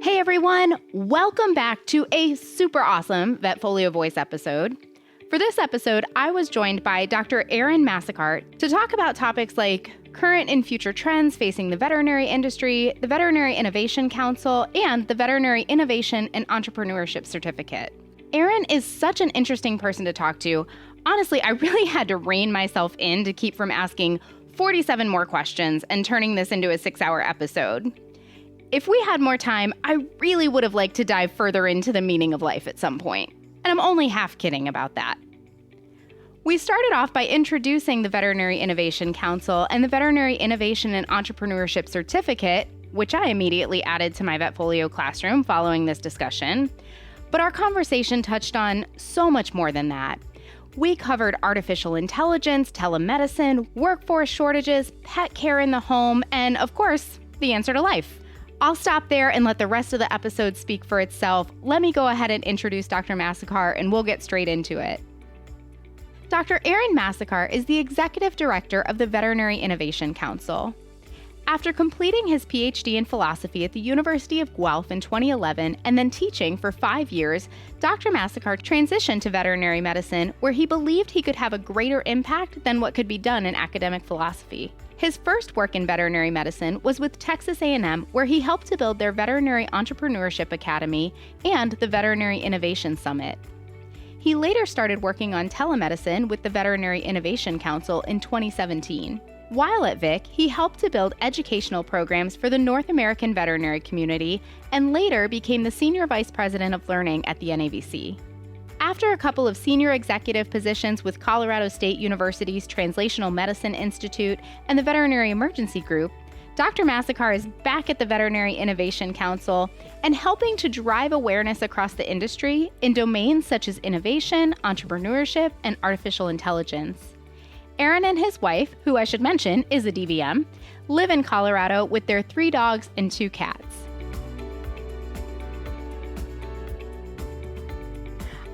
Hey everyone, welcome back to a super awesome VetFolio Voice episode. For this episode, I was joined by Dr. Aaron Massecar to talk about topics like current and future trends facing the veterinary industry, the Veterinary Innovation Council, and the Veterinary Innovation and Entrepreneurship Certificate. Aaron is such an interesting person to talk to. Honestly, I really had to rein myself in to keep from asking 47 more questions and turning this into a 6-hour episode. If we had more time, I really would have liked to dive further into the meaning of life at some point. And I'm only half kidding about that. We started off by introducing the Veterinary Innovation Council and the Veterinary Innovation and Entrepreneurship Certificate, which I immediately added to my VetFolio classroom following this discussion. But our conversation touched on so much more than that. We covered artificial intelligence, telemedicine, workforce shortages, pet care in the home, and of course, the answer to life. I'll stop there and let the rest of the episode speak for itself. Let me go ahead and introduce Dr. Massecar and we'll get straight into it. Dr. Aaron Massecar is the Executive Director of the Veterinary Innovation Council. After completing his PhD in philosophy at the University of Guelph in 2011 and then teaching for 5 years, Dr. Massecar transitioned to veterinary medicine where he believed he could have a greater impact than what could be done in academic philosophy. His first work in veterinary medicine was with Texas A&M, where he helped to build their Veterinary Entrepreneurship Academy and the Veterinary Innovation Summit. He later started working on telemedicine with the Veterinary Innovation Council in 2017. While at VIC, he helped to build educational programs for the North American veterinary community and later became the Senior Vice President of Learning at the NAVC. After a couple of senior executive positions with Colorado State University's Translational Medicine Institute and the Veterinary Emergency Group, Dr. Massecar is back at the Veterinary Innovation Council and helping to drive awareness across the industry in domains such as innovation, entrepreneurship, and artificial intelligence. Aaron and his wife, who I should mention is a DVM, live in Colorado with their 3 dogs and 2 cats.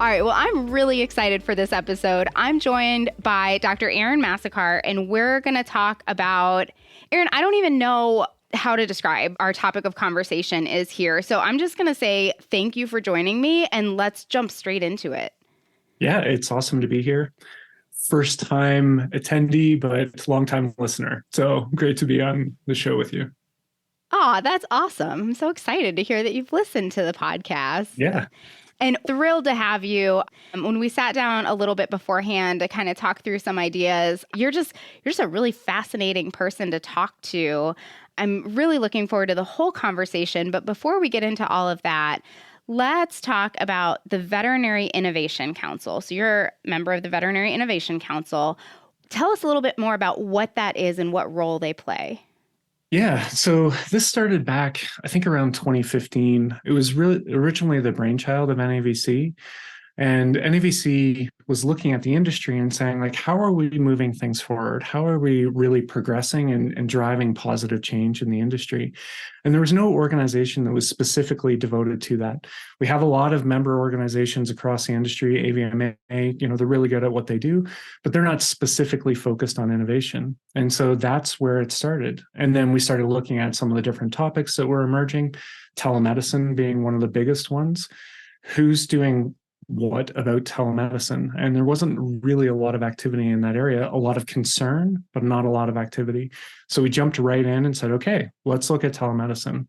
All right, well, I'm really excited for this episode. I'm joined by Dr. Aaron Massecar, and we're going to talk about, Aaron, I don't even know how to describe our topic of conversation is here. So I'm just going to say thank you for joining me, and let's jump straight into it. Yeah, it's awesome to be here. First time attendee, but long time listener. So great to be on the show with you. Oh, that's awesome. I'm so excited to hear that you've listened to the podcast. Yeah. And thrilled to have you. When we sat down a little bit beforehand to kind of talk through some ideas, you're just a really fascinating person to talk to. I'm really looking forward to the whole conversation. But before we get into all of that, let's talk about the Veterinary Innovation Council. So you're a member of the Veterinary Innovation Council. Tell us a little bit more about what that is and what role they play. Yeah, so this started back, I think around 2015. It was really originally the brainchild of NAVC. And NAVC was looking at the industry and saying, like, how are we moving things forward? How are we really progressing and driving positive change in the industry? And there was no organization that was specifically devoted to that. We have a lot of member organizations across the industry, AVMA, they're really good at what they do, but they're not specifically focused on innovation. And so that's where it started. And then we started looking at some of the different topics that were emerging, telemedicine being one of the biggest ones. Who's doing what about telemedicine? And there wasn't really a lot of activity in that area, a lot of concern, but not a lot of activity. So we jumped right in and said, okay, let's look at telemedicine.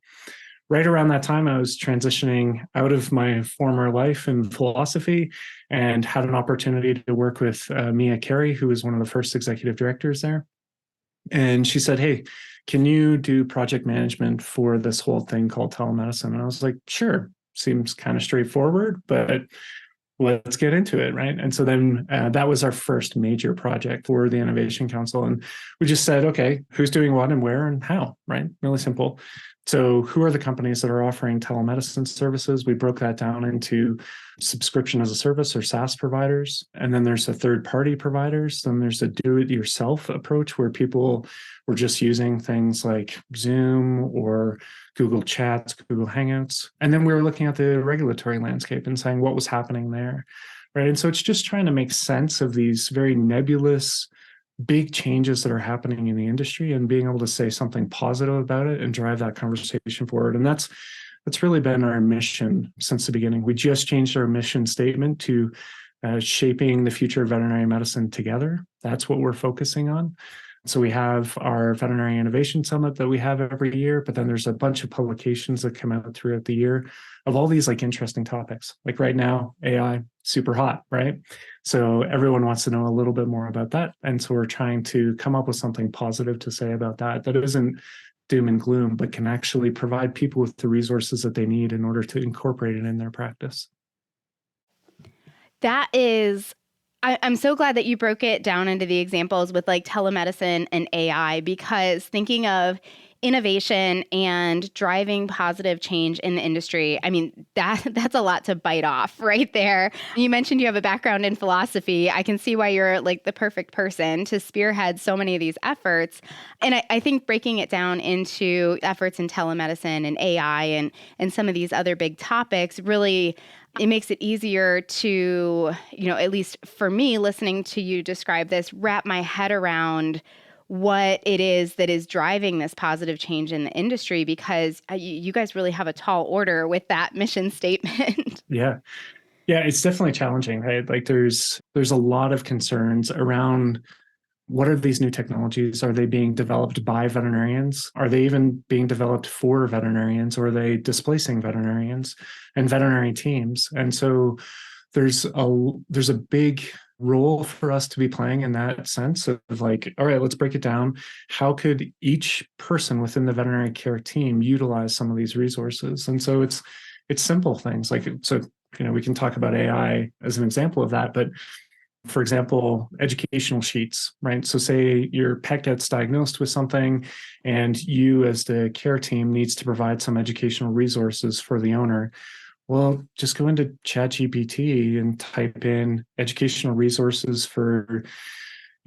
Right around that time, I was transitioning out of my former life in philosophy and had an opportunity to work with Curie, who was one of the first executive directors there. And she said, hey, can you do project management for this whole thing called telemedicine? And I was like, sure, seems kind of straightforward, but let's get into it, right? And so then that was our first major project for the Innovation Council. And we just said, okay, who's doing what and where and how, right? Really simple. So who are the companies that are offering telemedicine services? We broke that down into subscription as a service or SaaS providers. And then there's the third-party providers. Then there's a do-it-yourself approach where people were just using things like Zoom or Google Chats, Google Hangouts. And then we were looking at the regulatory landscape and saying what was happening there, right? And so it's just trying to make sense of these very nebulous, big changes that are happening in the industry and being able to say something positive about it and drive that conversation forward. And that's That's really been our mission since the beginning. We just changed our mission statement to shaping the future of veterinary medicine together. That's what we're focusing on. So we have our Veterinary Innovation Summit that we have every year, but then there's a bunch of publications that come out throughout the year of all these like interesting topics. Like right now, AI, super hot, right? So everyone wants to know a little bit more about that. And so we're trying to come up with something positive to say about that isn't doom and gloom, but can actually provide people with the resources that they need in order to incorporate it in their practice. I'm so glad that you broke it down into the examples with like telemedicine and AI, because thinking of innovation and driving positive change in the industry, I mean, that's a lot to bite off right there. You mentioned you have a background in philosophy. I can see why you're like the perfect person to spearhead so many of these efforts. And I think breaking it down into efforts in telemedicine and AI and some of these other big topics really, it makes it easier to, at least for me, listening to you describe this, wrap my head around what it is that is driving this positive change in the industry, because you guys really have a tall order with that mission statement. Yeah. Yeah, it's definitely challenging, right? Like there's a lot of concerns around what are these new technologies? Are they being developed by veterinarians? Are they even being developed for veterinarians, or are they displacing veterinarians and veterinary teams? And so there's a big role for us to be playing in that sense of like, all right, let's break it down. How could each person within the veterinary care team utilize some of these resources? And so it's simple things like, so, we can talk about AI as an example of that, but for example, educational sheets, right? So say your pet gets diagnosed with something and you as the care team needs to provide some educational resources for the owner. Well, just go into ChatGPT and type in educational resources for,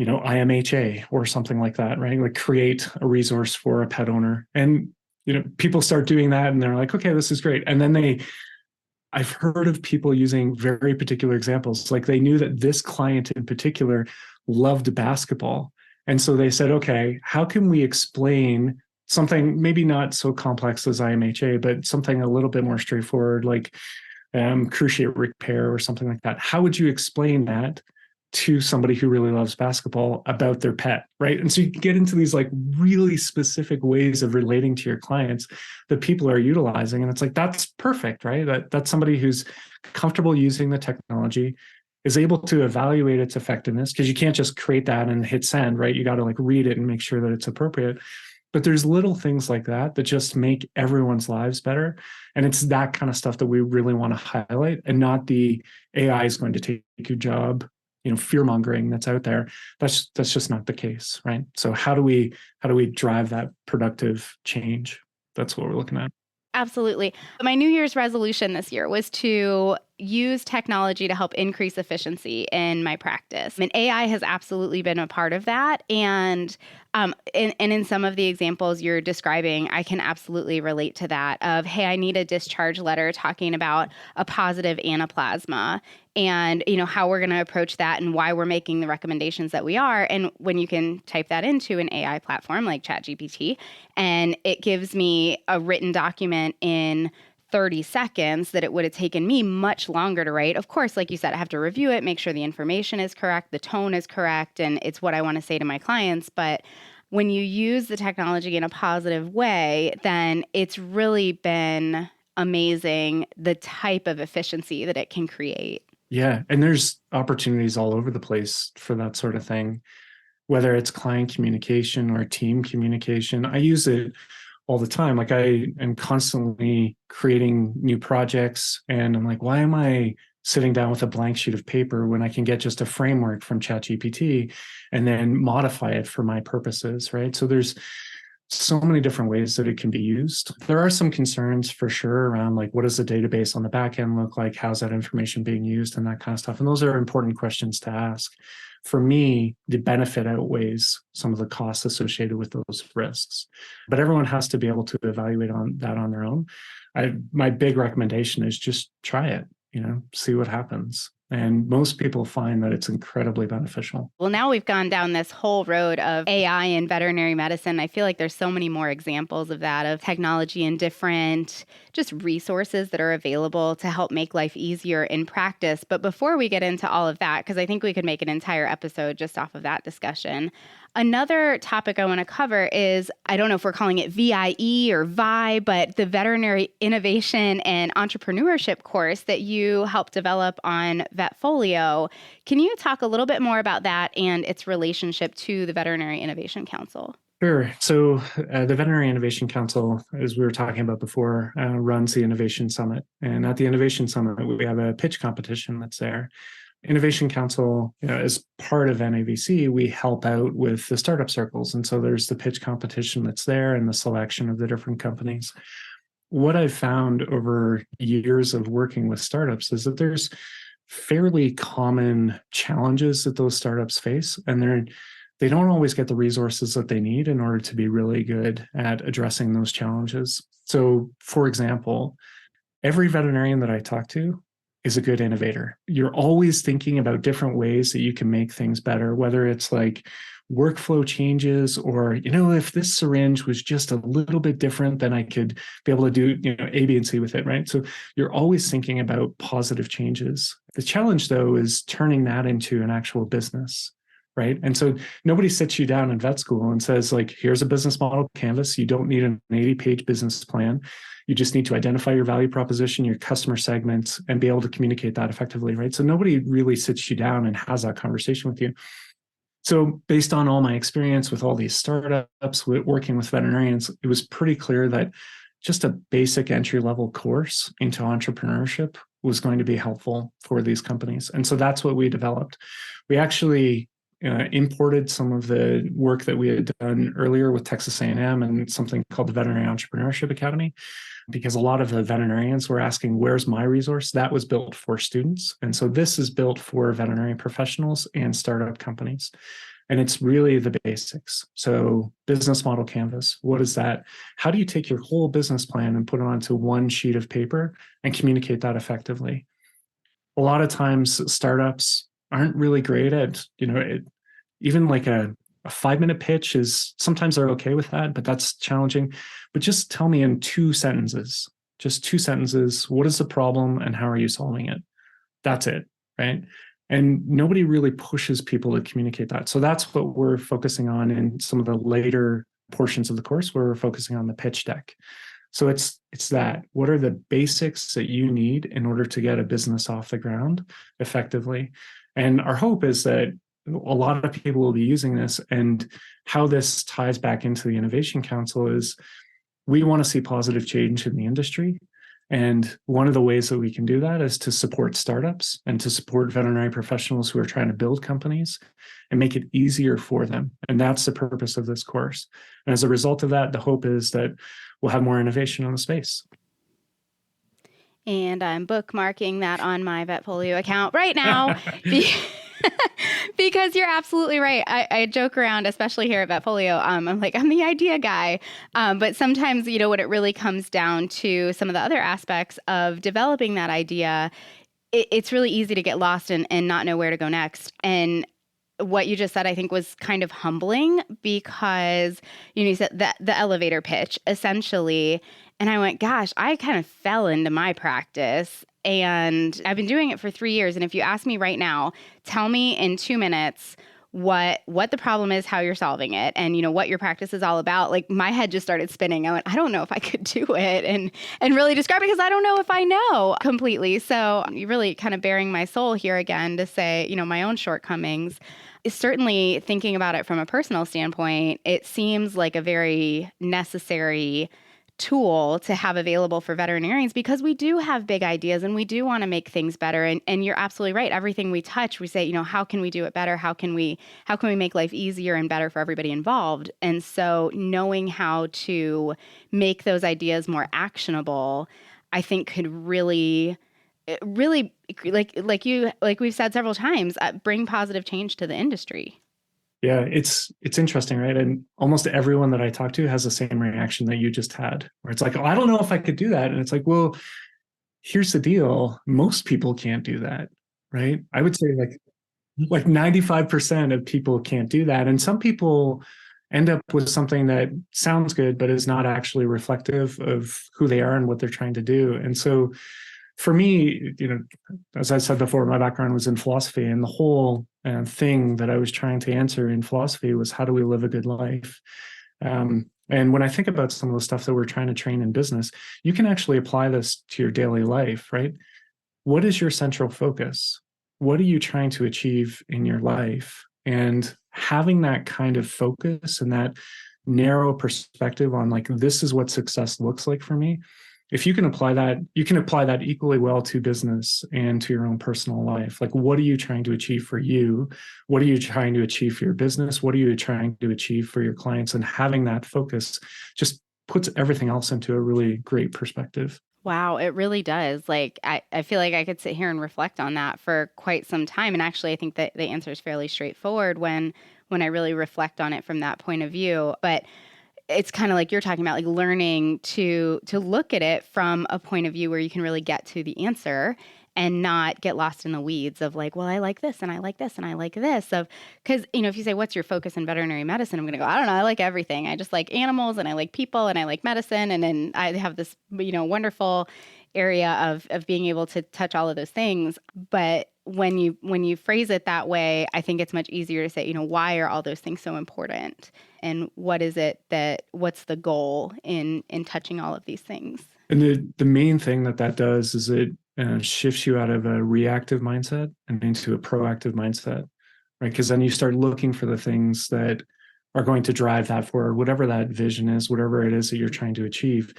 IMHA or something like that, right? Like create a resource for a pet owner. And, people start doing that and they're like, okay, this is great. And then I've heard of people using very particular examples. Like they knew that this client in particular loved basketball. And so they said, okay, how can we explain something maybe not so complex as IMHA, but something a little bit more straightforward, like cruciate repair or something like that? How would you explain that to somebody who really loves basketball about their pet, right? And so you get into these like really specific ways of relating to your clients that people are utilizing. And it's like, that's perfect, right? That's somebody who's comfortable using the technology, is able to evaluate its effectiveness, because you can't just create that and hit send, right? You got to like read it and make sure that it's appropriate. But there's little things like that just make everyone's lives better. And it's that kind of stuff that we really want to highlight, and not the AI is going to take your job, fear mongering that's out there. That's just not the case, right? So how do we drive that productive change? That's what we're looking at. Absolutely. My New Year's resolution this year was to use technology to help increase efficiency in my practice. And AI has absolutely been a part of that. And in some of the examples you're describing, I can absolutely relate to that of, hey, I need a discharge letter talking about a positive anaplasma and, how we're going to approach that and why we're making the recommendations that we are. And when you can type that into an AI platform like ChatGPT, and it gives me a written document in 30 seconds that it would have taken me much longer to write. Of course, like you said, I have to review it, make sure the information is correct, the tone is correct, and it's what I want to say to my clients. But when you use the technology in a positive way, then it's really been amazing the type of efficiency that it can create. Yeah. And there's opportunities all over the place for that sort of thing, whether it's client communication or team communication. I use it all the time. Like I am constantly creating new projects, and I'm like, why am I sitting down with a blank sheet of paper when I can get just a framework from ChatGPT and then modify it for my purposes, right? So there's so many different ways that it can be used. There are some concerns for sure around like, what does the database on the back end look like? How's that information being used and that kind of stuff? And those are important questions to ask. For me, the benefit outweighs some of the costs associated with those risks. But everyone has to be able to evaluate on that on their own. My big recommendation is just try it, see what happens. And most people find that it's incredibly beneficial. Well, now we've gone down this whole road of AI and veterinary medicine. I feel like there's so many more examples of that, of technology and different just resources that are available to help make life easier in practice. But before we get into all of that, because I think we could make an entire episode just off of that discussion, another topic I want to cover is, I don't know if we're calling it VIE or VI, but the Veterinary Innovation and Entrepreneurship course that you helped develop on VetFolio. Can you talk a little bit more about that and its relationship to the Veterinary Innovation Council? Sure. So the Veterinary Innovation Council, as we were talking about before, runs the Innovation Summit. And at the Innovation Summit, we have a pitch competition that's there. Innovation Council, as part of NAVC, we help out with the startup circles. And so there's the pitch competition that's there and the selection of the different companies. What I've found over years of working with startups is that there's fairly common challenges that those startups face, and they don't always get the resources that they need in order to be really good at addressing those challenges. So, for example, every veterinarian that I talk to is a good innovator. You're always thinking about different ways that you can make things better, whether it's like workflow changes or, if this syringe was just a little bit different, then I could be able to do, A, B, and C with it, right? So you're always thinking about positive changes. The challenge, though, is turning that into an actual business, right? And so nobody sits you down in vet school and says, like, here's a business model canvas. You don't need an 80-page business plan. You just need to identify your value proposition, your customer segments, and be able to communicate that effectively, right? So nobody really sits you down and has that conversation with you. So based on all my experience with all these startups, working with veterinarians, it was pretty clear that just a basic entry-level course into entrepreneurship was going to be helpful for these companies. And so that's what we developed. We actually imported some of the work that we had done earlier with Texas A&M and something called the Veterinary Entrepreneurship Academy, because a lot of the veterinarians were asking, where's my resource? That was built for students. And so this is built for veterinary professionals and startup companies. And it's really the basics. So business model canvas, what is that? How do you take your whole business plan and put it onto one sheet of paper and communicate that effectively? A lot of times startups aren't really great at, even like a 5-minute pitch is, sometimes they're okay with that, but that's challenging. But just tell me in just 2 sentences, what is the problem and how are you solving it? That's it, right? And nobody really pushes people to communicate that. So that's what we're focusing on in some of the later portions of the course, where we're focusing on the pitch deck. So it's that. What are the basics that you need in order to get a business off the ground effectively? And our hope is that a lot of people will be using this, and how this ties back into the Innovation Council is we want to see positive change in the industry. And one of the ways that we can do that is to support startups and to support veterinary professionals who are trying to build companies and make it easier for them. And that's the purpose of this course. And as a result of that, the hope is that we'll have more innovation in the space. And I'm bookmarking that on my VetFolio account right now. Because you're absolutely right. I joke around, especially here at VetFolio. I'm like, I'm the idea guy. But sometimes, when it really comes down to some of the other aspects of developing that idea, it's really easy to get lost and not know where to go next. And what you just said, I think, was kind of humbling, because, you said that the elevator pitch, essentially. And I went, gosh, I kind of fell into my practice. And I've been doing it for 3 years. And if you ask me right now, tell me in 2 minutes what the problem is, how you're solving it, and what your practice is all about. Like, my head just started spinning. I went, I don't know if I could do it and really describe it, because I don't know if I know completely. So you're really kind of bearing my soul here again to say, my own shortcomings. Certainly thinking about it from a personal standpoint, it seems like a very necessary tool to have available for veterinarians, because we do have big ideas and we do want to make things better. And you're absolutely right. Everything we touch, we say, how can we do it better? How can we make life easier and better for everybody involved? And so knowing how to make those ideas more actionable, I think could really, like we've said several times, bring positive change to the industry. Yeah, it's interesting, right? And almost everyone that I talk to has the same reaction that you just had, where it's like, oh, I don't know if I could do that. And it's like, well, here's the deal. Most people can't do that, right? I would say like 95% of people can't do that. And some people end up with something that sounds good, but is not actually reflective of who they are and what they're trying to do. And so for me, as I said before, my background was in philosophy, and the whole thing that I was trying to answer in philosophy was how do we live a good life? And when I think about some of the stuff that we're trying to train in business, you can actually apply this to your daily life, right? What is your central focus? What are you trying to achieve in your life? And having that kind of focus and that narrow perspective on like, this is what success looks like for me. If you can apply that, you can apply that equally well to business and to your own personal life. Like, what are you trying to achieve for you? What are you trying to achieve for your business? What are you trying to achieve for your clients? And having that focus just puts everything else into a really great perspective. Wow, it really does. Like, I feel like I could sit here and reflect on that for quite some time. And actually, I think that the answer is fairly straightforward when I really reflect on it from that point of view. But it's kind of like you're talking about, like learning to look at it from a point of view where you can really get to the answer and not get lost in the weeds of like, well, I like this and I like this and I like this. Because, if you say, what's your focus in veterinary medicine? I'm going to go, I don't know. I like everything. I just like animals and I like people and I like medicine. And then I have this, wonderful area of being able to touch all of those things. But when you phrase it that way, I think it's much easier to say, why are all those things so important? And what's the goal in touching all of these things? And the main thing that does is it shifts you out of a reactive mindset and into a proactive mindset, right? Because then you start looking for the things that are going to drive that forward, whatever that vision is, whatever it is that you're trying to achieve.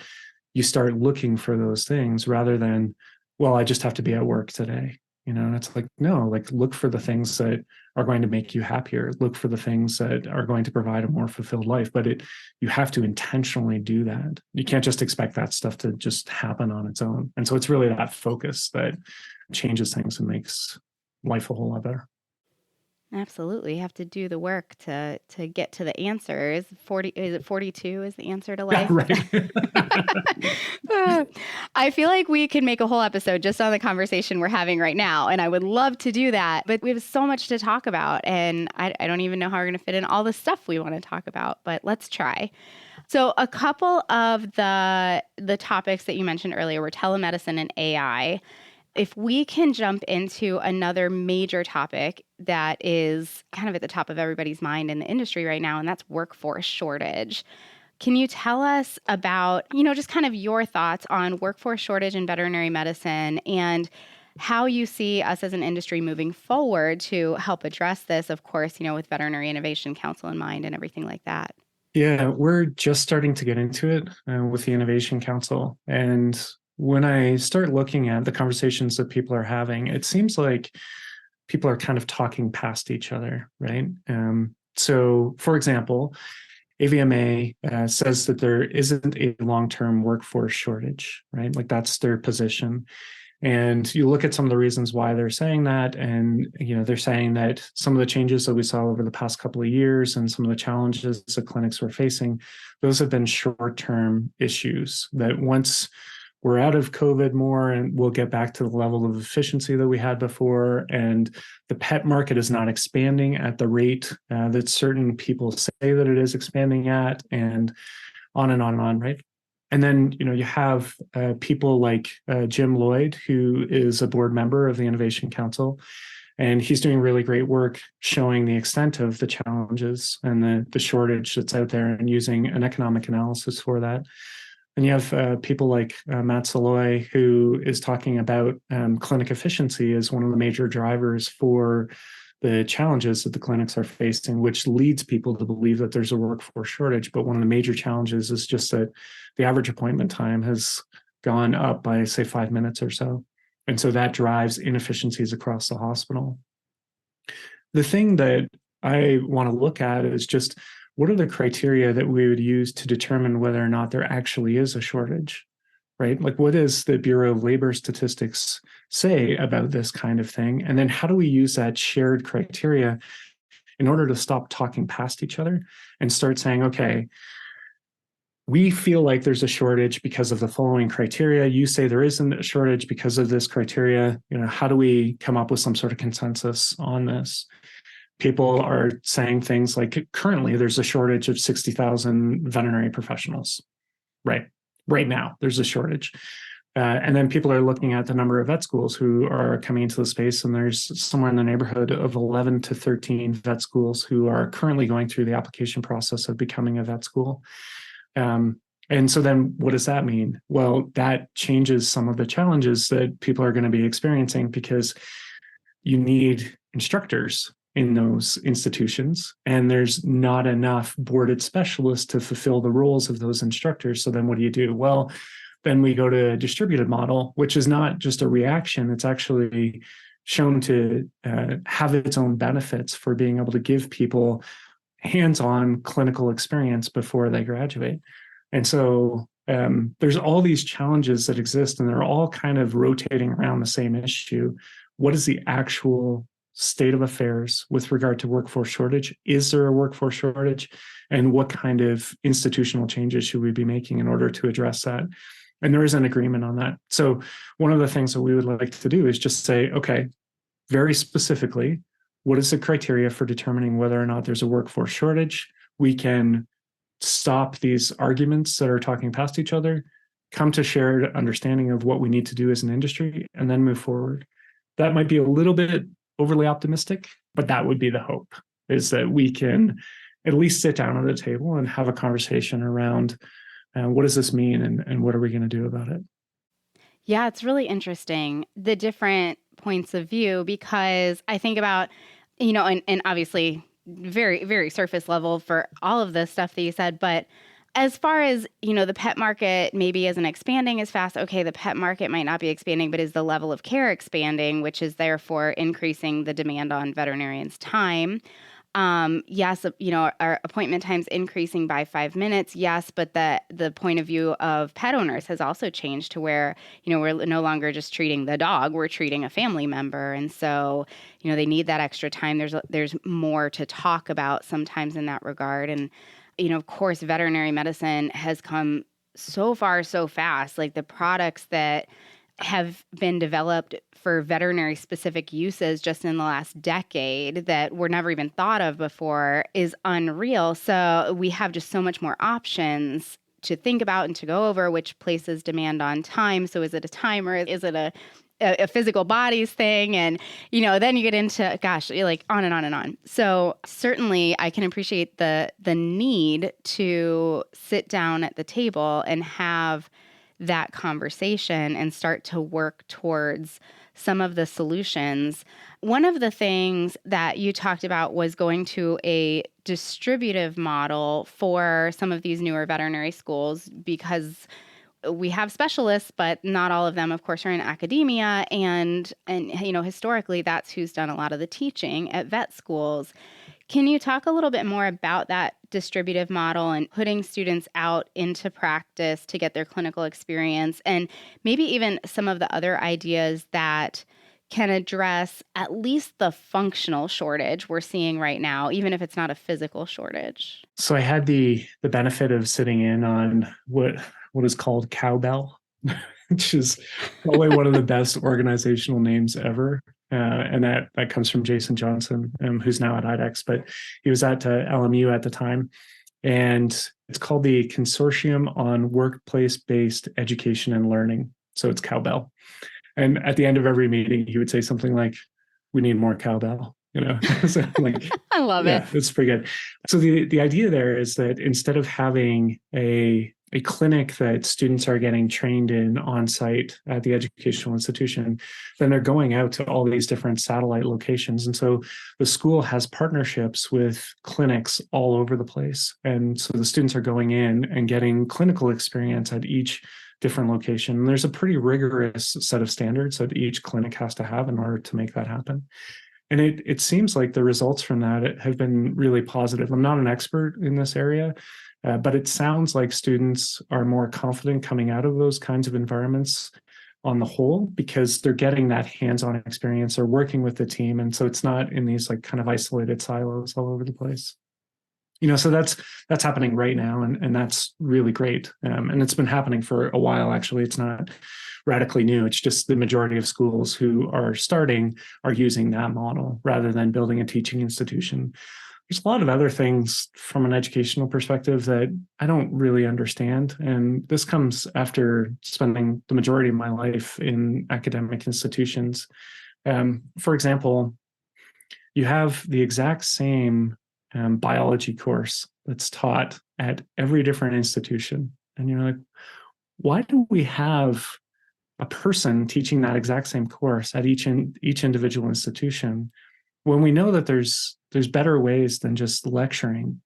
You start looking for those things rather than, well, I just have to be at work today. And it's like, no, like look for the things that are going to make you happier. Look for the things that are going to provide a more fulfilled life. But you have to intentionally do that. You can't just expect that stuff to just happen on its own. And so it's really that focus that changes things and makes life a whole lot better. Absolutely. You have to do the work to get to the answers. 42 is the answer to life? Yeah, right. I feel like we could make a whole episode just on the conversation we're having right now, and I would love to do that. But we have so much to talk about, and I don't even know how we're going to fit in all the stuff we want to talk about, but let's try. So a couple of the topics that you mentioned earlier were telemedicine and AI. If we can jump into another major topic that is kind of at the top of everybody's mind in the industry right now, and that's workforce shortage. Can you tell us about, just kind of your thoughts on workforce shortage in veterinary medicine and how you see us as an industry moving forward to help address this, of course, with Veterinary Innovation Council in mind and everything like that? Yeah, we're just starting to get into it with the Innovation Council. And when I start looking at the conversations that people are having, it seems like people are kind of talking past each other, right? So, for example, AVMA says that there isn't a long-term workforce shortage, right? Like that's their position. And you look at some of the reasons why they're saying that, and they're saying that some of the changes that we saw over the past couple of years and some of the challenges that clinics were facing, those have been short-term issues that once we're out of COVID more and we'll get back to the level of efficiency that we had before. And the pet market is not expanding at the rate that certain people say that it is expanding at, and on and on and on, right? And then, you have people like Jim Lloyd, who is a board member of the Innovation Council, and he's doing really great work showing the extent of the challenges and the shortage that's out there and using an economic analysis for that. And you have people like Matt Saloy, who is talking about clinic efficiency as one of the major drivers for the challenges that the clinics are facing, which leads people to believe that there's a workforce shortage. But one of the major challenges is just that the average appointment time has gone up by, say, 5 minutes or so. And so that drives inefficiencies across the hospital. The thing that I want to look at is just, what are the criteria that we would use to determine whether or not there actually is a shortage, right? Like, what does the Bureau of Labor Statistics say about this kind of thing? And then how do we use that shared criteria in order to stop talking past each other and start saying, okay, we feel like there's a shortage because of the following criteria. You say there isn't a shortage because of this criteria. How do we come up with some sort of consensus on this? People are saying things like currently there's a shortage of 60,000 veterinary professionals. Right now, there's a shortage. And then people are looking at the number of vet schools who are coming into the space, and there's somewhere in the neighborhood of 11 to 13 vet schools who are currently going through the application process of becoming a vet school. And so then what does that mean? Well, that changes some of the challenges that people are going to be experiencing, because you need instructors in those institutions, and there's not enough boarded specialists to fulfill the roles of those instructors. So then what do? Well, then we go to a distributed model, which is not just a reaction. It's actually shown to have its own benefits for being able to give people hands-on clinical experience before they graduate. And so there's all these challenges that exist, and they're all kind of rotating around the same issue. What is the actual state of affairs with regard to workforce shortage? Is there a workforce shortage? And what kind of institutional changes should we be making in order to address that? And there is an agreement on that. So one of the things that we would like to do is just say, okay, very specifically, what is the criteria for determining whether or not there's a workforce shortage? We can stop these arguments that are talking past each other, come to shared understanding of what we need to do as an industry, and then move forward. That might be a little bit overly optimistic, but that would be the hope, is that we can at least sit down at a table and have a conversation around what does this mean, and what are we going to do about it? Yeah, it's really interesting, the different points of view, because I think about, and obviously very, very surface level for all of the stuff that you said, but as far as, the pet market maybe isn't expanding as fast. Okay, the pet market might not be expanding, but is the level of care expanding, which is therefore increasing the demand on veterinarians' time? Yes, our appointment time's increasing by 5 minutes. Yes, but the point of view of pet owners has also changed to where, we're no longer just treating the dog, we're treating a family member. And so, they need that extra time. There's more to talk about sometimes in that regard. And, of course, veterinary medicine has come so far, so fast. Like the products that have been developed for veterinary specific uses just in the last decade that were never even thought of before is unreal. So we have just so much more options to think about and to go over, which places demand on time. So is it a timer? Is it a physical bodies thing? And, then you get into, gosh, like on and on and on. So certainly I can appreciate the need to sit down at the table and have that conversation and start to work towards some of the solutions. One of the things that you talked about was going to a distributive model for some of these newer veterinary schools, because we have specialists, but not all of them, of course, are in academia. And historically, that's who's done a lot of the teaching at vet schools. Can you talk a little bit more about that distributive model and putting students out into practice to get their clinical experience, and maybe even some of the other ideas that can address at least the functional shortage we're seeing right now, even if it's not a physical shortage? So I had the benefit of sitting in on what is called Cowbell, which is probably one of the best organizational names ever. And that comes from Jason Johnson, who's now at IDEX, but he was at LMU at the time. And it's called the Consortium on Workplace-Based Education and Learning. So it's Cowbell. And at the end of every meeting, he would say something like, "We need more cowbell." So I love it. It's pretty good. So the idea there is that instead of having a clinic that students are getting trained in on site at the educational institution, then they're going out to all these different satellite locations. And so the school has partnerships with clinics all over the place. And so the students are going in and getting clinical experience at each different location. And there's a pretty rigorous set of standards that each clinic has to have in order to make that happen. And it seems like the results from that have been really positive. I'm not an expert in this area, but it sounds like students are more confident coming out of those kinds of environments on the whole, because they're getting that hands-on experience, they're working with the team. And so it's not in these like kind of isolated silos all over the place. So that's happening right now, and that's really great. And it's been happening for a while. Actually, it's not radically new. It's just the majority of schools who are starting are using that model rather than building a teaching institution. There's a lot of other things from an educational perspective that I don't really understand. And this comes after spending the majority of my life in academic institutions. For example, you have the exact same biology course that's taught at every different institution. And you're like, why do we have a person teaching that exact same course at each individual institution when we know that there's better ways than just lecturing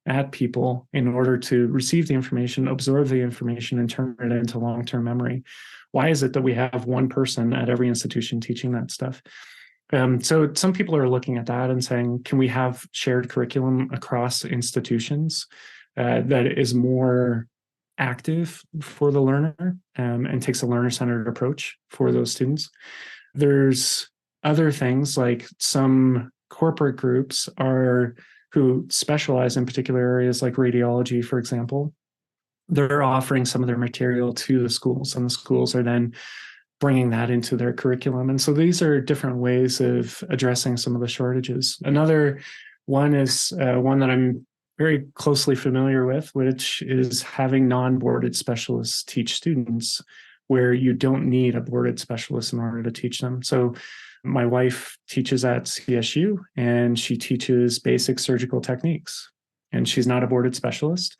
at people in order to receive the information, absorb the information, and turn it into long-term memory? Why is it that we have one person at every institution teaching that stuff? So some people are looking at that and saying, can we have shared curriculum across institutions that is more active for the learner and takes a learner-centered approach for those students? There's other things like some corporate groups who specialize in particular areas like radiology, for example. They're offering some of their material to the schools, and the schools are then bringing that into their curriculum. And so these are different ways of addressing some of the shortages. Another one is one that I'm very closely familiar with, which is having non-boarded specialists teach students where you don't need a boarded specialist in order to teach them. So my wife teaches at CSU, and she teaches basic surgical techniques, and she's not a boarded specialist.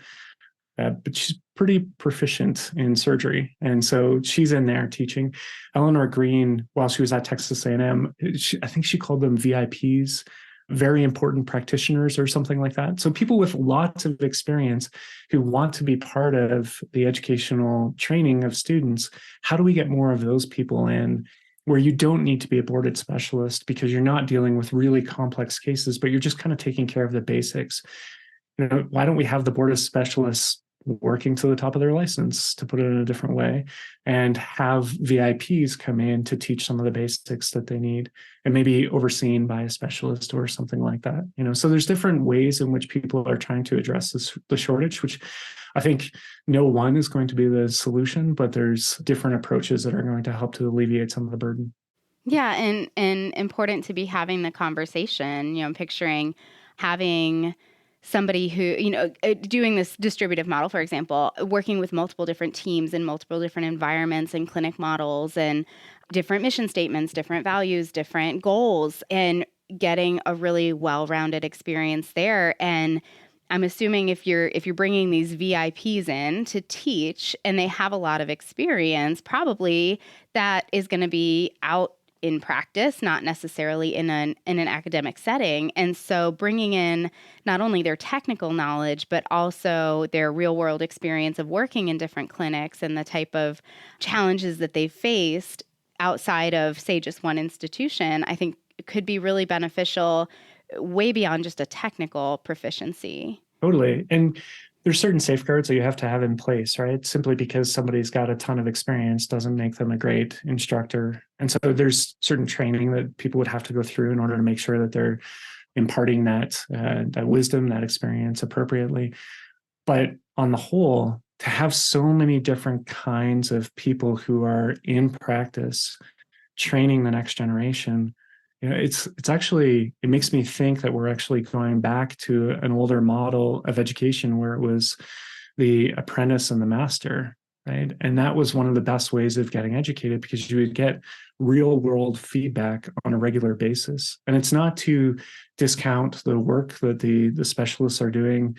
But she's pretty proficient in surgery. And so she's in there teaching. Eleanor Green, while she was at Texas A&M, I think she called them VIPs, very important practitioners or something like that. So people with lots of experience who want to be part of the educational training of students. How do we get more of those people in where you don't need to be a boarded specialist because you're not dealing with really complex cases, but you're just kind of taking care of the basics? Why don't we have the board of specialists working to the top of their license, to put it in a different way, and have VIPs come in to teach some of the basics that they need, and maybe overseen by a specialist or something like that. So there's different ways in which people are trying to address the shortage, which I think no one is going to be the solution, but there's different approaches that are going to help to alleviate some of the burden. Yeah, and important to be having the conversation, picturing having somebody who, doing this distributive model, for example, working with multiple different teams in multiple different environments and clinic models and different mission statements, different values, different goals, and getting a really well-rounded experience there. And I'm assuming if you're bringing these VIPs in to teach and they have a lot of experience, probably that is going to be out in practice, not necessarily in an academic setting. And so bringing in not only their technical knowledge, but also their real world experience of working in different clinics and the type of challenges that they've faced outside of, say, just one institution, I think could be really beneficial way beyond just a technical proficiency. Totally. And there's certain safeguards that you have to have in place, right? Simply because somebody's got a ton of experience doesn't make them a great instructor. And so there's certain training that people would have to go through in order to make sure that they're imparting that wisdom, that experience appropriately. But on the whole, to have so many different kinds of people who are in practice training the next generation, it makes me think that we're actually going back to an older model of education where it was the apprentice and the master, right? And that was one of the best ways of getting educated because you would get real world feedback on a regular basis. And it's not to discount the work that the specialists are doing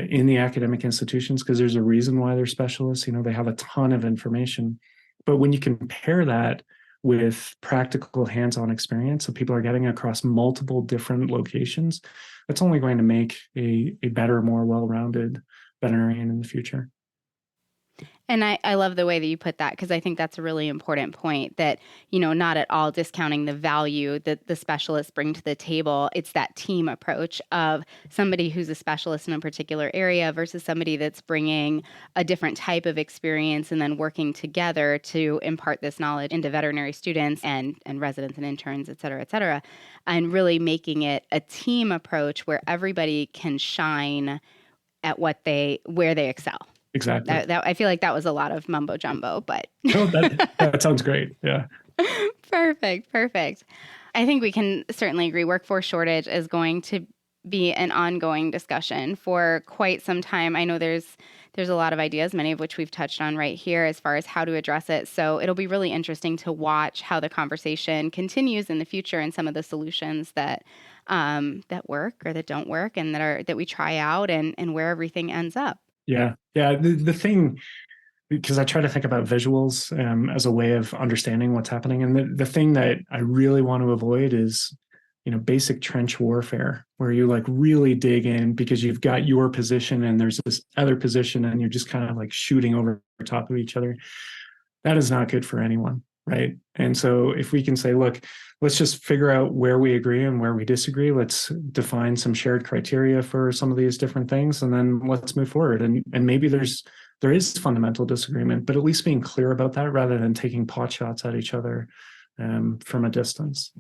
in the academic institutions, because there's a reason why they're specialists. They have a ton of information. But when you compare that with practical hands-on experience that people are getting across multiple different locations, that's only going to make a better, more well-rounded veterinarian in the future. And I love the way that you put that, because I think that's a really important point that, not at all discounting the value that the specialists bring to the table. It's that team approach of somebody who's a specialist in a particular area versus somebody that's bringing a different type of experience and then working together to impart this knowledge into veterinary students and residents and interns, et cetera, and really making it a team approach where everybody can shine at where they excel. Exactly. I feel like that was a lot of mumbo jumbo, but no, that sounds great. Yeah. Perfect. I think we can certainly agree workforce shortage is going to be an ongoing discussion for quite some time. I know there's a lot of ideas, many of which we've touched on right here as far as how to address it. So it'll be really interesting to watch how the conversation continues in the future and some of the solutions that work or that don't work and that we try out and where everything ends up. Yeah. The thing, because I try to think about visuals as a way of understanding what's happening. And the thing that I really want to avoid is, basic trench warfare, where you like really dig in because you've got your position and there's this other position and you're just kind of like shooting over top of each other. That is not good for anyone. Right. And so if we can say, look, let's just figure out where we agree and where we disagree. Let's define some shared criteria for some of these different things, and then let's move forward. And maybe there is fundamental disagreement, but at least being clear about that rather than taking pot shots at each other from a distance.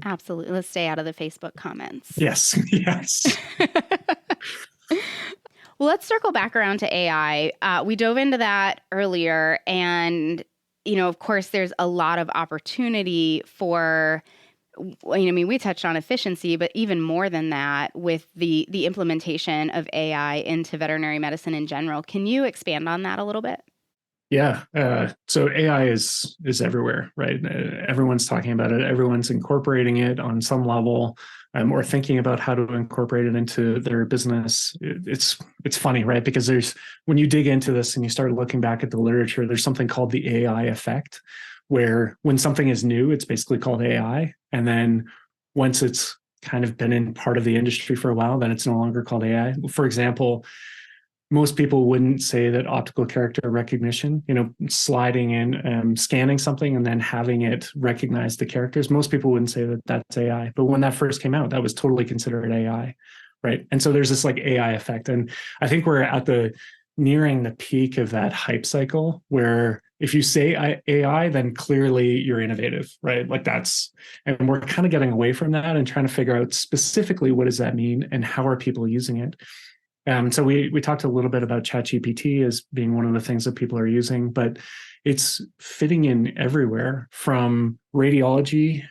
Absolutely. Let's stay out of the Facebook comments. Yes. Well, let's circle back around to AI. We dove into that earlier, and of course, there's a lot of opportunity for, we touched on efficiency, but even more than that with the implementation of AI into veterinary medicine in general. Can you expand on that a little bit? Yeah. So AI is everywhere, right? Everyone's talking about it. Everyone's incorporating it on some level, or thinking about how to incorporate it into their business. It's funny, right? Because when you dig into this and you start looking back at the literature, there's something called the AI effect, where when something is new, it's basically called AI. And then once it's kind of been in part of the industry for a while, then it's no longer called AI. For example, most people wouldn't say that optical character recognition, sliding in, scanning something and then having it recognize the characters. Most people wouldn't say that that's AI. But when that first came out, that was totally considered AI, right? And so there's this like AI effect. And I think we're nearing the peak of that hype cycle, where if you say AI, then clearly you're innovative, right? And we're kind of getting away from that and trying to figure out specifically what does that mean and how are people using it. So we talked a little bit about ChatGPT as being one of the things that people are using, but it's fitting in everywhere from radiology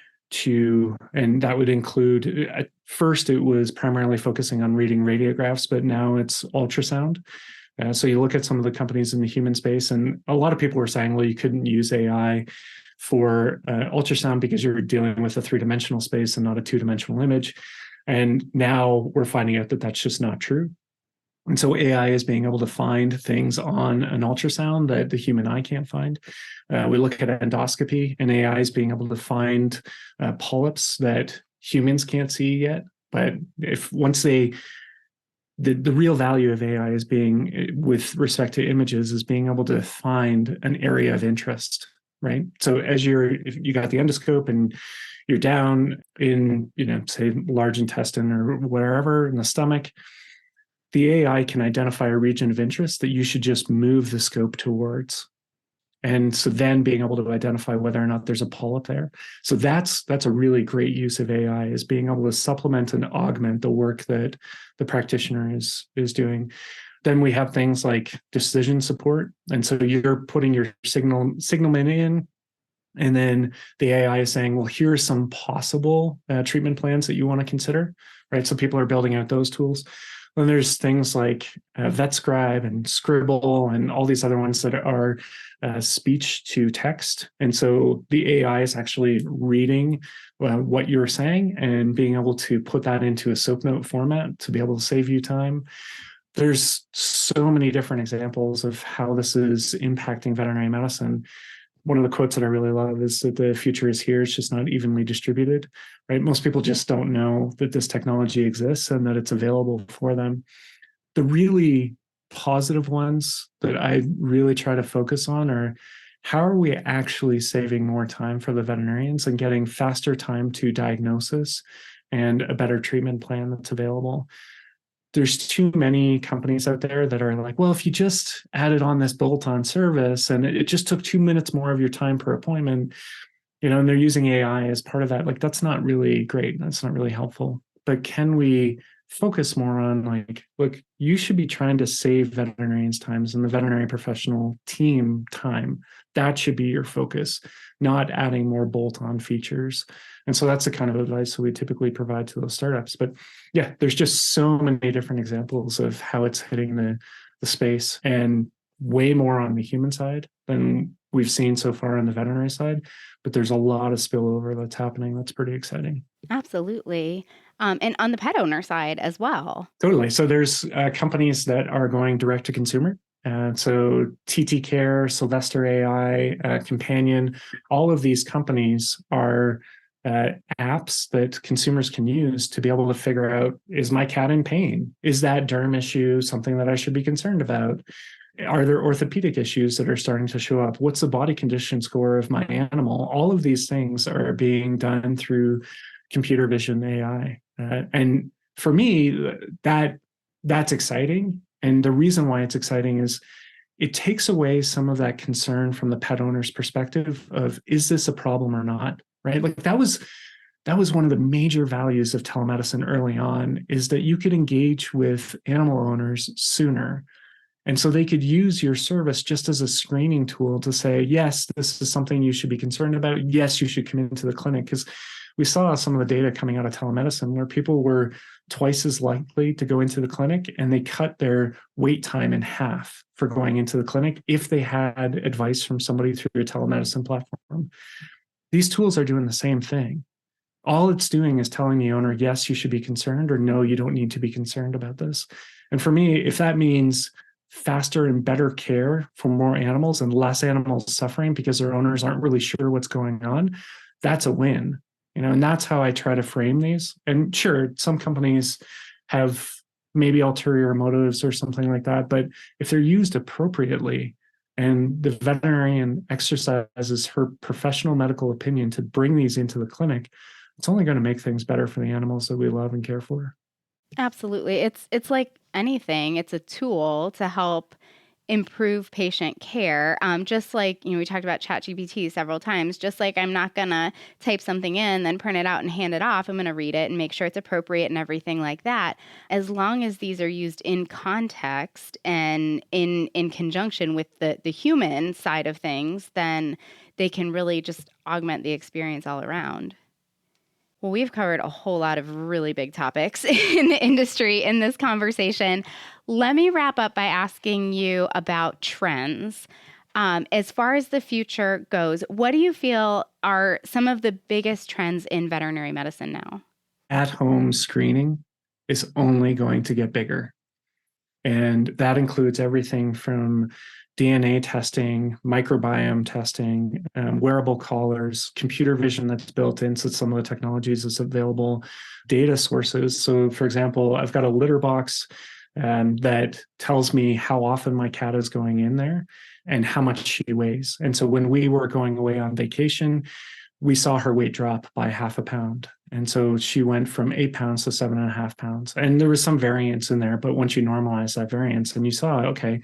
and that would include, at first it was primarily focusing on reading radiographs, but now it's ultrasound. So you look at some of the companies in the human space, and a lot of people were saying, well, you couldn't use AI for ultrasound because you're dealing with a three-dimensional space and not a two-dimensional image. And now we're finding out that that's just not true. And so AI is being able to find things on an ultrasound that the human eye can't find. We look at endoscopy, and AI is being able to find polyps that humans can't see yet. But the real value of AI is with respect to images, is being able to find an area of interest, right? So if you got the endoscope and you're down in, say, large intestine or wherever in the stomach, the AI can identify a region of interest that you should just move the scope towards. And so then being able to identify whether or not there's a polyp there. So that's a really great use of AI, is being able to supplement and augment the work that the practitioner is doing. Then we have things like decision support. And so you're putting your signalman in, and then the AI is saying, well, here are some possible treatment plans that you want to consider, right? So people are building out those tools. Then there's things like VetScribe and Scribble and all these other ones that are speech to text. And so the AI is actually reading what you're saying and being able to put that into a SOAP note format to be able to save you time. There's so many different examples of how this is impacting veterinary medicine. One of the quotes that I really love is that the future is here. It's just not evenly distributed, right? Most people just don't know that this technology exists and that it's available for them. The really positive ones that I really try to focus on are how are we actually saving more time for the veterinarians and getting faster time to diagnosis and a better treatment plan that's available. There's too many companies out there that are like, well, if you just added on this bolt-on service and it just took 2 minutes more of your time per appointment, and they're using AI as part of that. Like, that's not really great. That's not really helpful. But can we focus more on like, look, you should be trying to save veterinarians' times and the veterinary professional team time. That should be your focus, not adding more bolt-on features. And so that's the kind of advice that we typically provide to those startups. But yeah, there's just so many different examples of how it's hitting the space, and way more on the human side than we've seen so far on the veterinary side. But there's a lot of spillover that's happening. That's pretty exciting. Absolutely. And on the pet owner side as well. Totally. So there's companies that are going direct to consumer. So TT Care, Sylvester AI, Companion, all of these companies are apps that consumers can use to be able to figure out, is my cat in pain? Is that derm issue something that I should be concerned about? Are there orthopedic issues that are starting to show up? What's the body condition score of my animal? All of these things are being done through computer vision AI. And for me, that's exciting. And the reason why it's exciting is it takes away some of that concern from the pet owner's perspective of, is this a problem or not? Right? Like that was one of the major values of telemedicine early on, is that you could engage with animal owners sooner. And so they could use your service just as a screening tool to say, yes, this is something you should be concerned about. Yes, you should come into the clinic. Because we saw some of the data coming out of telemedicine where people were twice as likely to go into the clinic, and they cut their wait time in half for going into the clinic if they had advice from somebody through a telemedicine platform. These tools are doing the same thing. All it's doing is telling the owner, yes, you should be concerned, or no, you don't need to be concerned about this. And for me, if that means faster and better care for more animals and less animals suffering because their owners aren't really sure what's going on, that's a win. And that's how I try to frame these. And sure, some companies have maybe ulterior motives or something like that, but if they're used appropriately and the veterinarian exercises her professional medical opinion to bring these into the clinic, it's only going to make things better for the animals that we love and care for. Absolutely. It's like anything. It's a tool to help improve patient care. Just like, we talked about ChatGPT several times, just like I'm not going to type something in, then print it out and hand it off. I'm going to read it and make sure it's appropriate and everything like that. As long as these are used in context and in conjunction with the human side of things, then they can really just augment the experience all around. Well, we've covered a whole lot of really big topics in the industry in this conversation. Let me wrap up by asking you about trends. As far as the future goes, what do you feel are some of the biggest trends in veterinary medicine now? At-home screening is only going to get bigger. And that includes everything from DNA testing, microbiome testing, wearable collars, computer vision that's built into some of the technologies that's available, data sources. So, for example, I've got a litter box that tells me how often my cat is going in there and how much she weighs. And so when we were going away on vacation, we saw her weight drop by 0.5 pound. And so she went from 8 pounds to 7.5 pounds. And there was some variance in there, but once you normalize that variance and you saw, okay,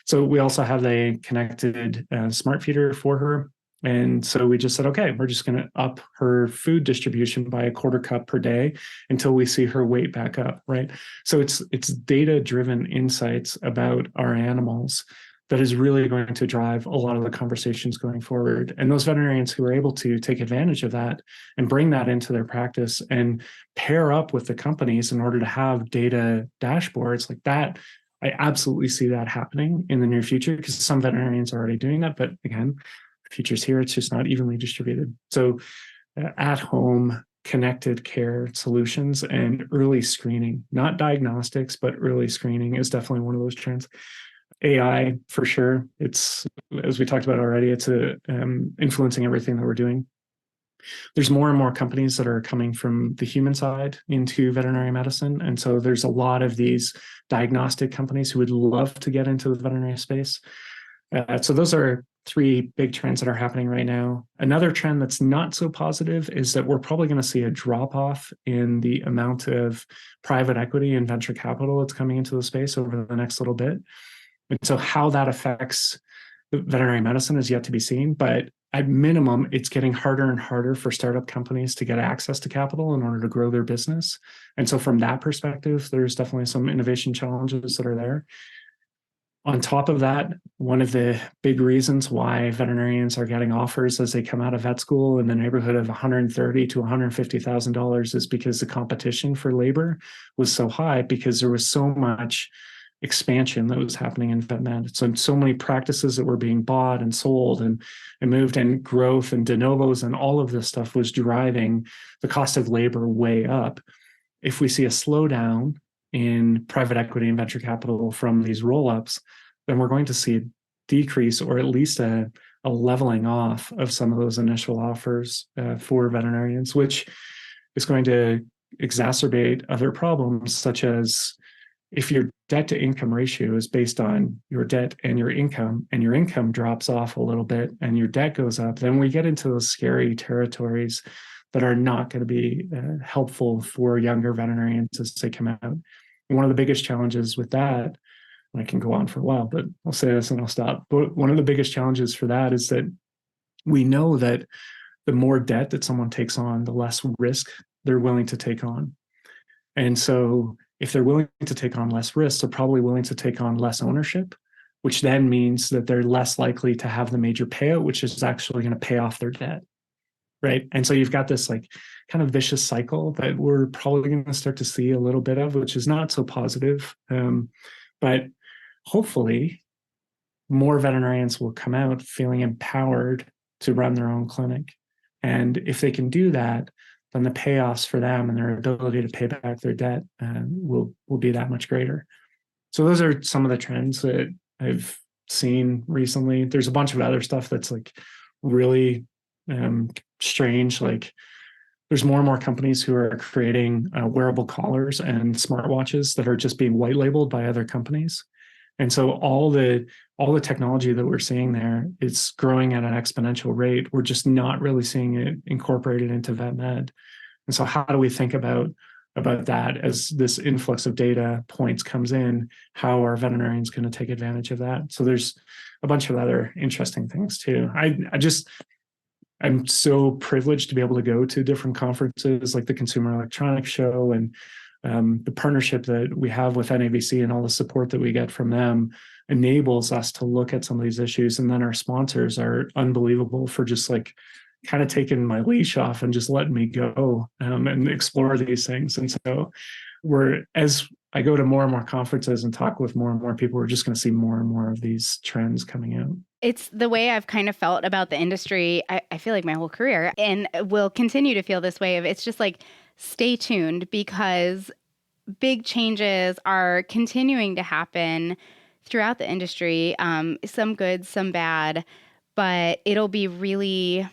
so we also have a connected smart feeder for her. And so we just said, okay, we're just going to up her food distribution by 1/4 cup per day until we see her weight back up, right? So it's data-driven insights about our animals that is really going to drive a lot of the conversations going forward. And those veterinarians who are able to take advantage of that and bring that into their practice and pair up with the companies in order to have data dashboards like that, I absolutely see that happening in the near future, because some veterinarians are already doing that. But again, the future's here. It's just not evenly distributed. So at-home connected care solutions and early screening, not diagnostics, but early screening is definitely one of those trends. AI, for sure. It's, as we talked about already, it's influencing everything that we're doing. There's more and more companies that are coming from the human side into veterinary medicine. And so there's a lot of these diagnostic companies who would love to get into the veterinary space. So those are three big trends that are happening right now. Another trend that's not so positive is that we're probably going to see a drop off in the amount of private equity and venture capital that's coming into the space over the next little bit. And so how that affects veterinary medicine is yet to be seen, but at minimum, it's getting harder and harder for startup companies to get access to capital in order to grow their business. And so from that perspective, there's definitely some innovation challenges that are there. On top of that, one of the big reasons why veterinarians are getting offers as they come out of vet school in the neighborhood of $130,000 to $150,000 is because the competition for labor was so high, because there was so much expansion that was happening in vet med. So many practices that were being bought and sold and moved, and growth and de novos and all of this stuff was driving the cost of labor way up. If we see a slowdown in private equity and venture capital from these roll-ups, then we're going to see a decrease, or at least a leveling off of some of those initial offers for veterinarians, which is going to exacerbate other problems, such as if your debt to income ratio is based on your debt and your income drops off a little bit and your debt goes up, then we get into those scary territories that are not going to be helpful for younger veterinarians as they come out. And one of the biggest challenges with that, and I can go on for a while, but I'll say this and I'll stop. But one of the biggest challenges for that is that we know that the more debt that someone takes on, the less risk they're willing to take on. And so if they're willing to take on less risk, they're probably willing to take on less ownership, which then means that they're less likely to have the major payout, which is actually going to pay off their debt. Right. And so you've got this like kind of vicious cycle that we're probably going to start to see a little bit of, which is not so positive. But hopefully more veterinarians will come out feeling empowered to run their own clinic. And if they can do that, then the payoffs for them and their ability to pay back their debt will be that much greater. So those are some of the trends that I've seen recently. There's a bunch of other stuff that's like really strange. Like there's more and more companies who are creating wearable collars and smartwatches that are just being white labeled by other companies. And so all the technology that we're seeing there is growing at an exponential rate. We're just not really seeing it incorporated into vet med. And so how do we think about that as this influx of data points comes in? How are veterinarians going to take advantage of that? So there's a bunch of other interesting things too. I'm so privileged to be able to go to different conferences like the Consumer Electronics Show and the partnership that we have with NAVC and all the support that we get from them enables us to look at some of these issues. And then our sponsors are unbelievable for just like kind of taking my leash off and just letting me go and explore these things. And so as I go to more and more conferences and talk with more and more people, we're just going to see more and more of these trends coming out. It's the way I've kind of felt about the industry, I feel like my whole career, and will continue to feel this way. It's just like, stay tuned, because big changes are continuing to happen throughout the industry, some good, some bad, but it'll be really,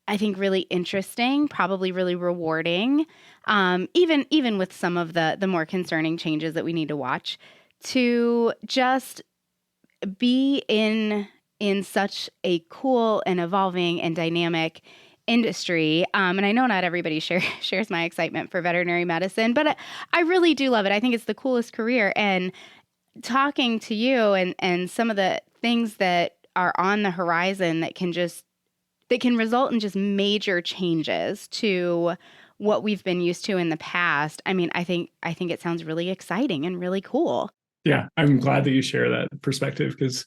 I think, really interesting, probably really rewarding, even with some of the more concerning changes that we need to watch, to just be in such a cool and evolving and dynamic industry. And I know not everybody shares my excitement for veterinary medicine, but I really do love it. I think it's the coolest career. And talking to you and some of the things that are on the horizon that can result in just major changes to what we've been used to in the past. I mean, I think it sounds really exciting and really cool. Yeah, I'm glad that you share that perspective, because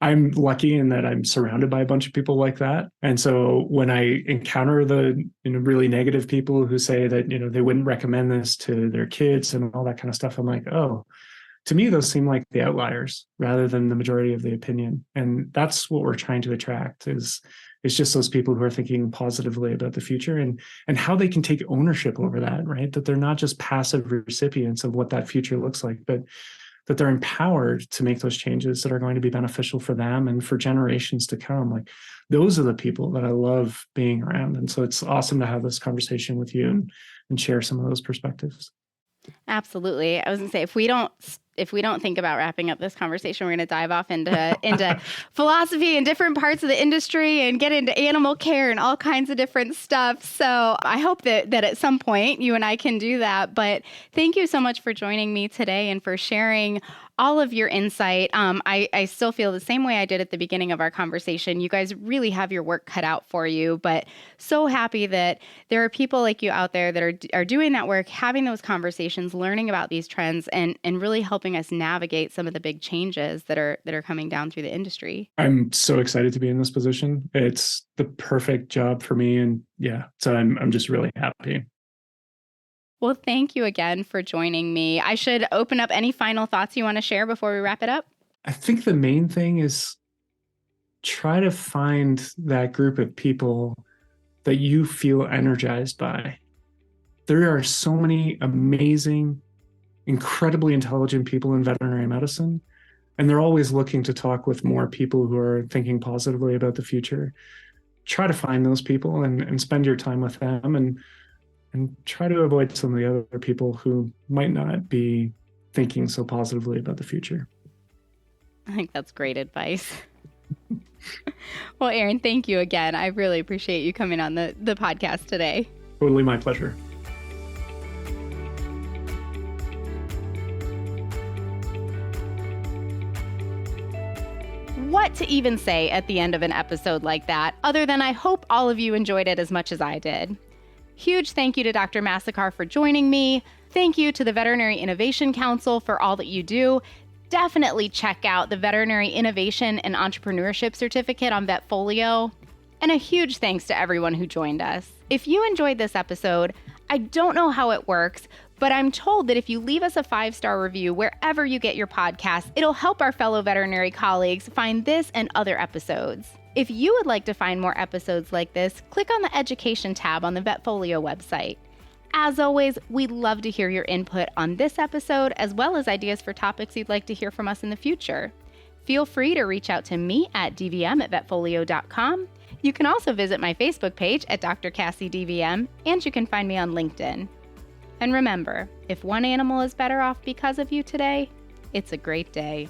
I'm lucky in that I'm surrounded by a bunch of people like that. And so when I encounter the really negative people who say that they wouldn't recommend this to their kids and all that kind of stuff, I'm like, oh, to me those seem like the outliers rather than the majority of the opinion. And that's what we're trying to attract is just those people who are thinking positively about the future and how they can take ownership over that, right? That they're not just passive recipients of what that future looks like, but that they're empowered to make those changes that are going to be beneficial for them and for generations to come. Like, those are the people that I love being around. And so it's awesome to have this conversation with you and share some of those perspectives. Absolutely. I was going to say, if we don't think about wrapping up this conversation, we're going to dive off into philosophy and different parts of the industry and get into animal care and all kinds of different stuff. So I hope that at some point you and I can do that. But thank you so much for joining me today and for sharing all of your insight. I still feel the same way I did at the beginning of our conversation. You guys really have your work cut out for you, but so happy that there are people like you out there that are doing that work, having those conversations, learning about these trends, and really helping us navigate some of the big changes that are coming down through the industry. I'm so excited to be in this position. It's the perfect job for me. And yeah, so I'm just really happy. Well, thank you again for joining me. I should open up any final thoughts you want to share before we wrap it up. I think the main thing is try to find that group of people that you feel energized by. There are so many amazing, incredibly intelligent people in veterinary medicine, and they're always looking to talk with more people who are thinking positively about the future. Try to find those people and spend your time with them, and try to avoid some of the other people who might not be thinking so positively about the future. I think that's great advice. Well, Aaron, thank you again. I really appreciate you coming on the podcast today. Totally my pleasure. What to even say at the end of an episode like that, other than I hope all of you enjoyed it as much as I did. Huge thank you to Dr. Massecar for joining me. Thank you to the Veterinary Innovation Council for all that you do. Definitely check out the Veterinary Innovation and Entrepreneurship Certificate on VetFolio. And a huge thanks to everyone who joined us. If you enjoyed this episode, I don't know how it works, but I'm told that if you leave us a 5-star review wherever you get your podcasts, it'll help our fellow veterinary colleagues find this and other episodes. If you would like to find more episodes like this, click on the Education tab on the VetFolio website. As always, we'd love to hear your input on this episode, as well as ideas for topics you'd like to hear from us in the future. Feel free to reach out to me at dvm@vetfolio.com. You can also visit my Facebook page at Dr. Cassi DVM, and you can find me on LinkedIn. And remember, if one animal is better off because of you today, it's a great day.